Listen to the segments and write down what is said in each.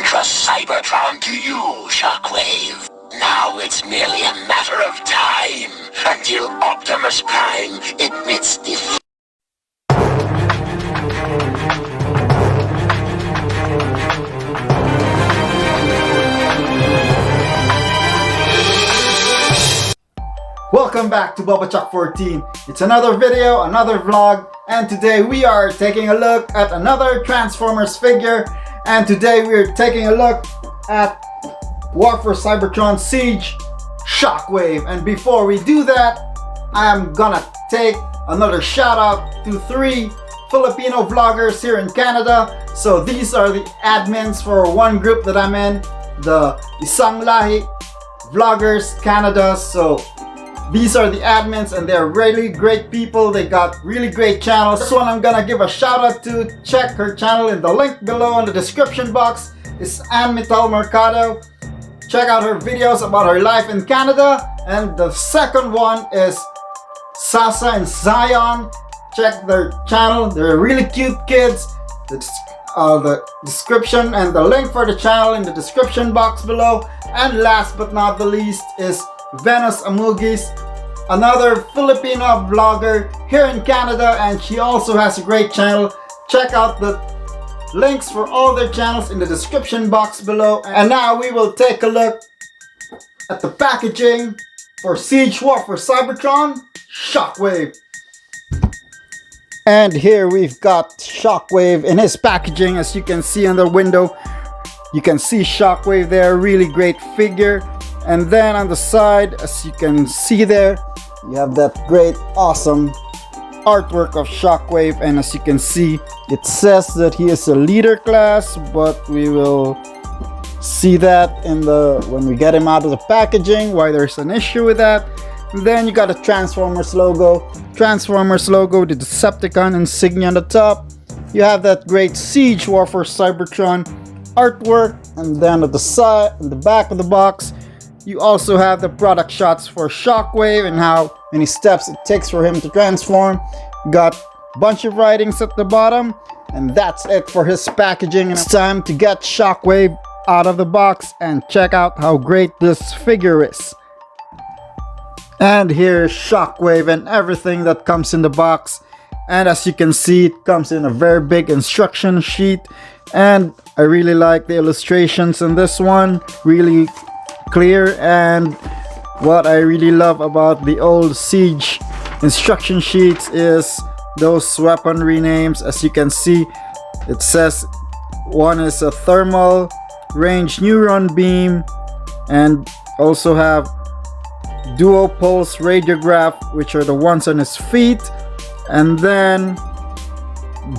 entrust Cybertron to you, Shockwave. Now it's merely a matter of time until Optimus Prime admits defeat. Welcome back to Chuck 14. It's another video, another vlog, and today we are taking a look at another Transformers figure. And today we're taking a look at War for Cybertron Siege Shockwave. And before we do that, I'm gonna take another shout out to 3 Filipino vloggers here in Canada. So these are the admins for one group that I'm in, the Isang Lahi Vloggers Canada. So these are the admins and they're really great people. They got really great channels. This one I'm gonna give a shout out to. Check her channel in the link below in the description box. It's Mital Mercado. Check out her videos about her life in Canada. And the second one is Xaxa and Zion. Check their channel. They're really cute kids. The description and the link for the channel in the description box below. And last but not the least is Amoguis, another Filipino vlogger here in Canada, and she also has a great channel. Check out the links for all their channels in the description box below. And now we will take a look at the packaging for Siege War for Cybertron Shockwave. And here we've got Shockwave in his packaging. As you can see on the window, you can see Shockwave there, really great figure. And then on the side, as you can see there, you have that great, awesome artwork of Shockwave. And as you can see, it says that he is a leader class, but we will see that in when we get him out of the packaging, why there's an issue with that. And then you got a Transformers logo, the Decepticon insignia on the top. You have that great Siege War for Cybertron artwork, and then at the side, in the back of the box, you also have the product shots for Shockwave and how many steps it takes for him to transform. Got a bunch of writings at the bottom, and that's it for his packaging. It's time to get Shockwave out of the box and check out how great this figure is. And here's Shockwave and everything that comes in the box. And as you can see, it comes in a very big instruction sheet, and I really like the illustrations in this one, really clear. And what I really love about the old Siege instruction sheets is those weaponry names. As you can see, it says one is a thermal range neuron beam, and also have dual pulse radiograph, which are the ones on his feet, and then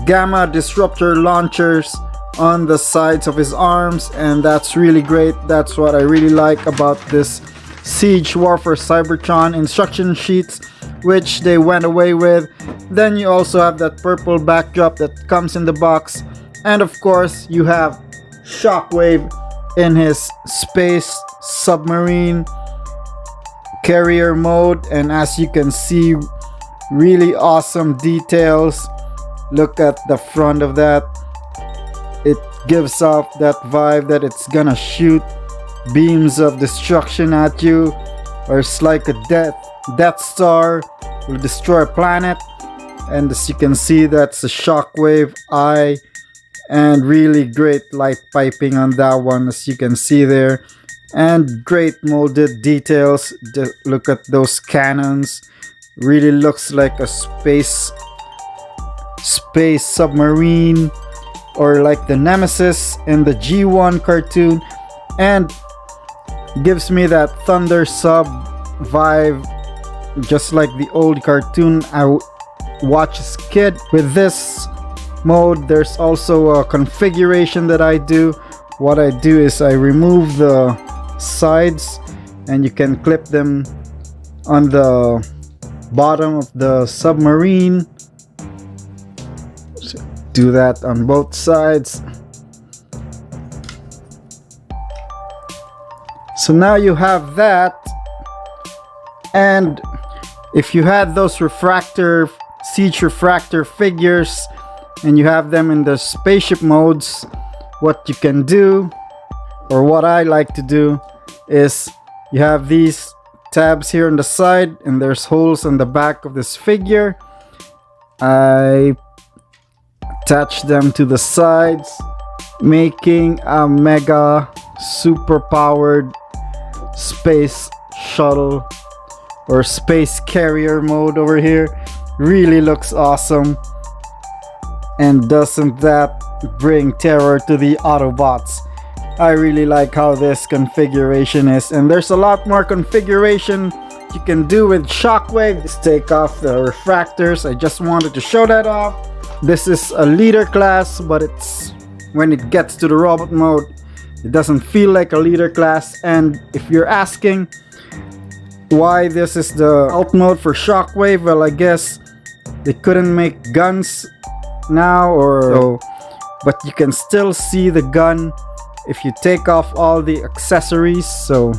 gamma disruptor launchers on the sides of his arms. And that's really great. That's what I really like about this Siege War for Cybertron instruction sheets, which they went away with. Then you also have that purple backdrop that comes in the box, and of course you have Shockwave in his space submarine carrier mode. And as you can see, really awesome details. Look at the front of that. It gives off that vibe that it's gonna shoot beams of destruction at you, or it's like a Death Star will destroy a planet. And as you can see, that's a Shockwave eye, and really great light piping on that one, as you can see there, and great molded details. Just look at those cannons, really looks like a space submarine, or like the Nemesis in the G1 cartoon, and gives me that Thunder Sub vibe, just like the old cartoon I watched as a kid. With this mode, there's also a configuration that I do. What I do is I remove the sides, and you can clip them on the bottom of the submarine. So do that on both sides. So now you have that. And if you had those Siege refractor figures and you have them in the spaceship modes, what you can do or what I like to do, is you have these tabs here on the side and there's holes on the back of this figure. I attach them to the sides, making a mega super powered space shuttle or space carrier mode over here. Really looks awesome. And doesn't that bring terror to the Autobots? I really like how this configuration is, and there's a lot more configuration you can do with Shockwave. Let's take off the refractors. I just wanted to show that off. This is a leader class, but it's when it gets to the robot mode, it doesn't feel like a leader class. And if you're asking why this is the alt mode for Shockwave, well, I guess they couldn't make guns now, or so, but you can still see the gun if you take off all the accessories. So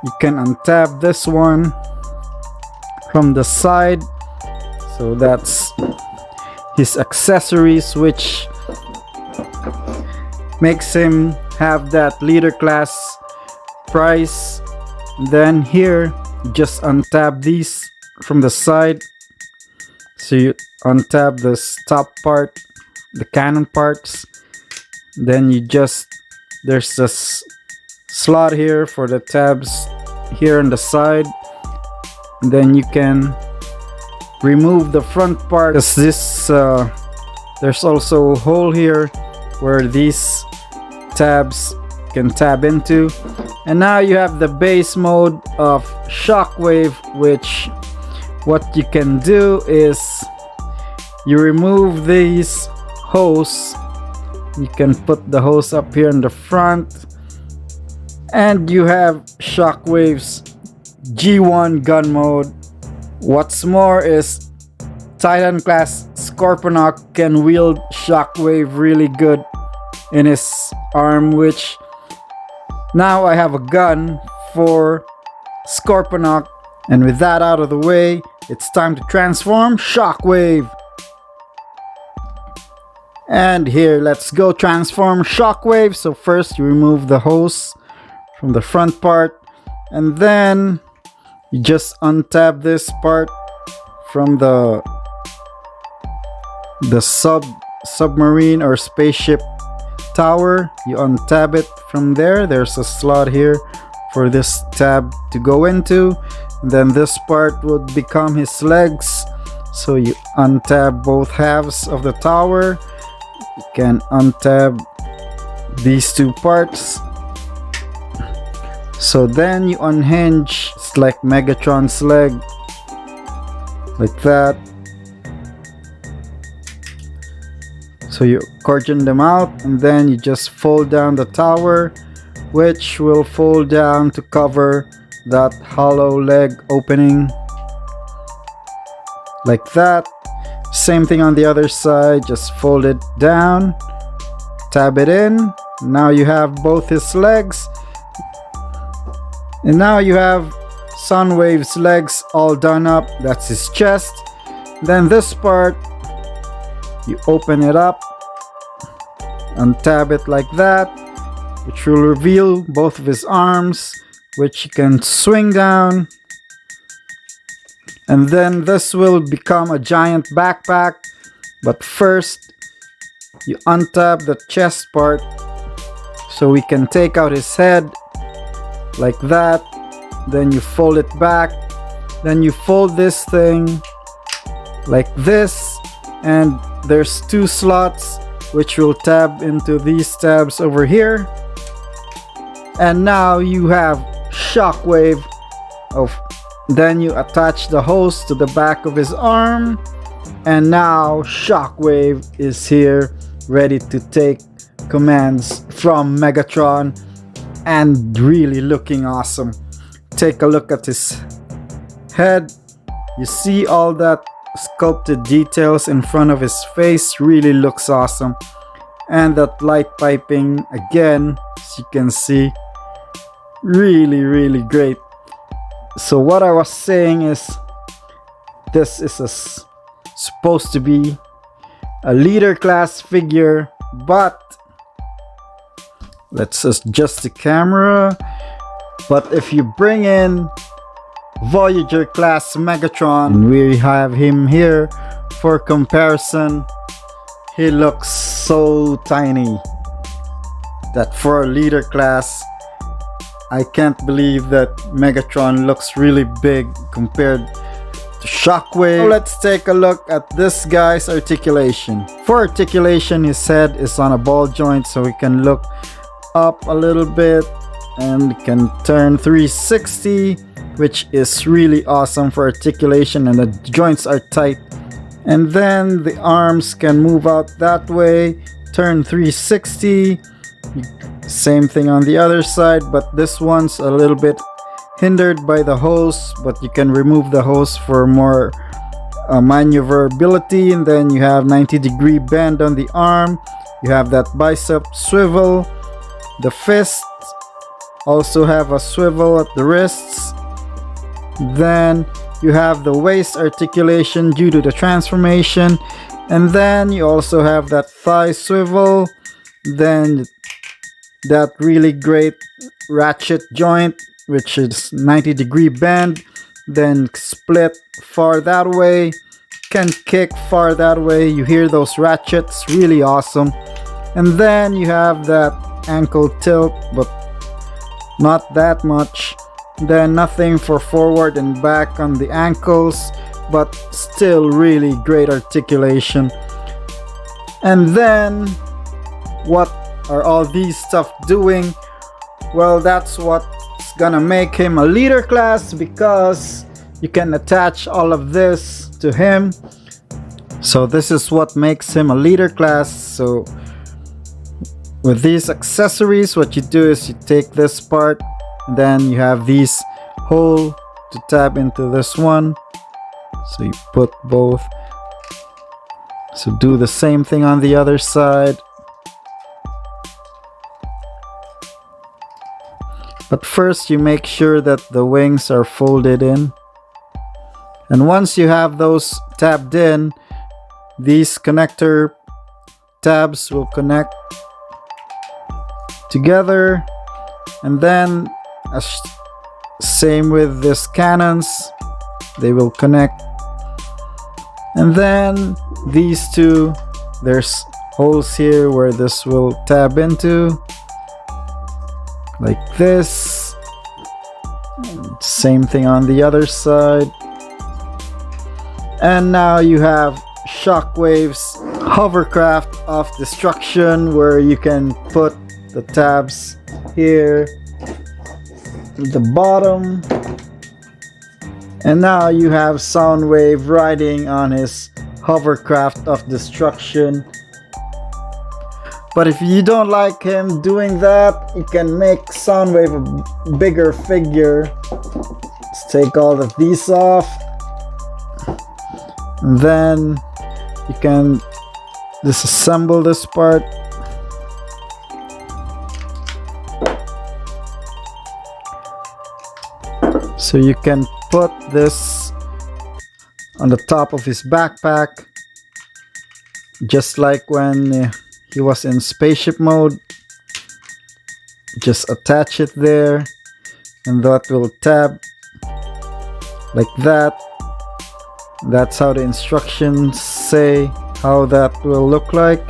you can untab this one from the side. So that's his accessories, which makes him have that leader class price. Then here, just untab these from the side. So you untab this top part, the cannon parts. Then you just, there's this slot here for the tabs here on the side. And then you can remove the front part. This there's also a hole here where these tabs can tab into. And now you have the base mode of Shockwave, which what you can do is you remove these hoses. You can put the hose up here in the front, and you have Shockwave's G1 gun mode. What's more is Titan class Scorponok can wield Shockwave really good in his arm, which now I have a gun for Scorponok. And with that out of the way, it's time to transform Shockwave. And here, let's go transform Shockwave. So first you remove the hose from the front part, and then you just untab this part from the submarine or spaceship tower. You untab it from there. There's a slot here for this tab to go into. Then this part would become his legs. So you untab both halves of the tower. You can untab these two parts. So then you unhinge. It's like Megatron's leg, like that. So you cordon them out, and then you just fold down the tower, which will fold down to cover that hollow leg opening, like that. Same thing on the other side, just fold it down, tab it in. Now you have both his legs, and now you have Sunwave's legs all done up. That's his chest. Then this part, you open it up, untab it like that, which will reveal both of his arms, which you can swing down. And then this will become a giant backpack. But first, you untab the chest part so we can take out his head, like that. Then you fold it back. Then you fold this thing like this, and there's two slots which will tab into these tabs over here. And now you have Shockwave. Then you attach the hose to the back of his arm, and now Shockwave is here, ready to take commands from Megatron, and really looking awesome. Take a look at his head. You see all that sculpted details in front of his face. Really looks awesome. And that light piping, again, as you can see, really great. So what I was saying is, this is supposed to be a leader class figure, but Let's adjust the camera. But if you bring in Voyager class Megatron, and we have him here for comparison, he looks so tiny that for a leader class, I can't believe that Megatron looks really big compared to Shockwave. So let's take a look at this guy's articulation. For articulation, his head is on a ball joint, so we can look up a little bit and can turn 360, which is really awesome for articulation, and the joints are tight. And then the arms can move out that way, turn 360. Same thing on the other side, but this one's a little bit hindered by the hose, but you can remove the hose for more maneuverability. And then you have 90-degree bend on the arm. You have that bicep swivel. The fists also have a swivel at the wrists. Then you have the waist articulation due to the transformation, and then you also have that thigh swivel, then that really great ratchet joint, which is 90-degree bend, then split far that way, can kick far that way. You hear those ratchets, really awesome. And then you have that ankle tilt, but not that much. Then nothing for forward and back on the ankles, but still really great articulation. And then what are all these stuff doing? Well, that's what's gonna make him a leader class, because you can attach all of this to him. So this is what makes him a leader class. So with these accessories, what you do is you take this part, and then you have these hole to tap into this one, so you put both. So do the same thing on the other side. But first you make sure that the wings are folded in, and once you have those tabbed in, these connector tabs will connect together. And then same with this cannons, they will connect. And then these two, there's holes here where this will tab into, like this. And same thing on the other side. And now you have Shockwave's hovercraft of destruction, where you can put the tabs here at the bottom. And now you have Soundwave riding on his hovercraft of destruction. But if you don't like him doing that, you can make Soundwave a bigger figure. Let's take all of these off. And then you can disassemble this part. So you can put this on the top of his backpack, just like when he was in spaceship mode. Just attach it there, and that will tab like that. That's how the instructions say how that will look like.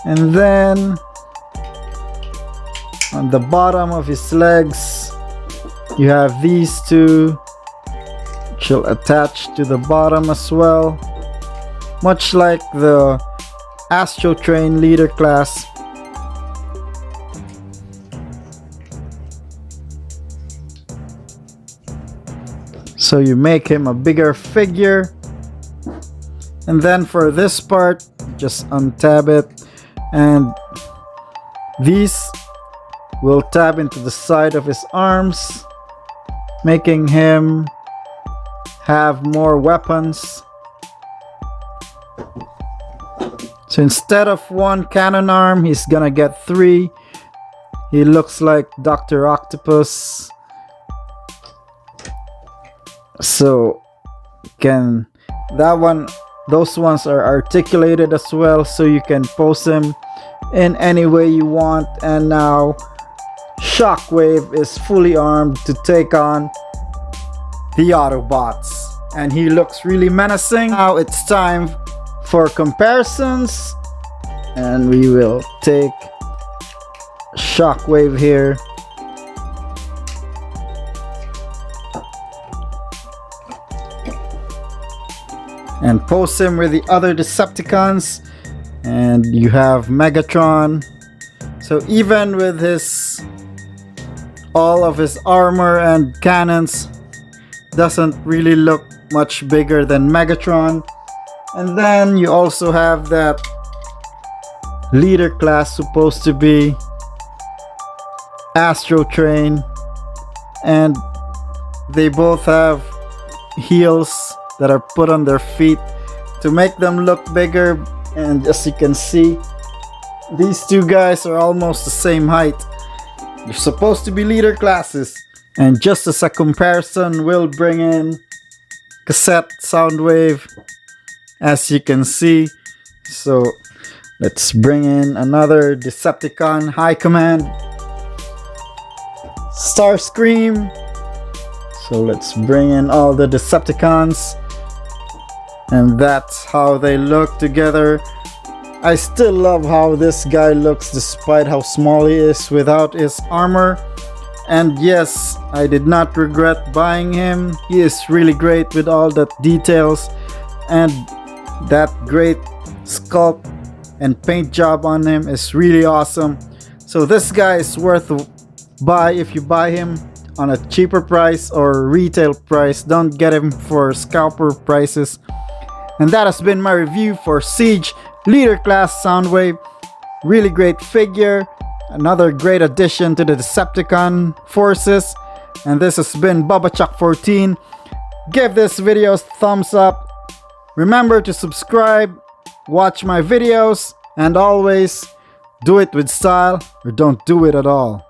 And then on the bottom of his legs, you have these two, which will attach to the bottom as well, much like the Astro Train leader class. So you make him a bigger figure. And then for this part, just untab it, and these will tab into the side of his arms, making him have more weapons. So instead of one cannon arm, he's gonna get 3. He looks like Dr. Octopus. So that one Those ones are articulated as well, so you can pose him in any way you want. And now Shockwave is fully armed to take on the Autobots, and he looks really menacing. Now it's time for comparisons, and we will take Shockwave here. And pose him with the other Decepticons, and you have Megatron. So even with his all of his armor and cannons, doesn't really look much bigger than Megatron. And then you also have that leader class supposed to be Astro Train, and they both have heels that are put on their feet to make them look bigger. And as you can see, these two guys are almost the same height. They're supposed to be leader classes. And just as a comparison, we'll bring in Cassette Soundwave, as you can see. So let's bring in another Decepticon High Command, Starscream. So let's bring in all the Decepticons, and that's how they look together. I still love how this guy looks despite how small he is without his armor. And yes, I did not regret buying him. He is really great with all that details and that great sculpt and paint job on him is really awesome. So this guy is worth a buy if you buy him on a cheaper price or retail price. Don't get him for scalper prices. And that has been my review for Siege Leader Class Soundwave. Really great figure. Another great addition to the Decepticon forces. And this has been BubbaChuck14. Give this video a thumbs up. Remember to subscribe, watch my videos, and always do it with style or don't do it at all.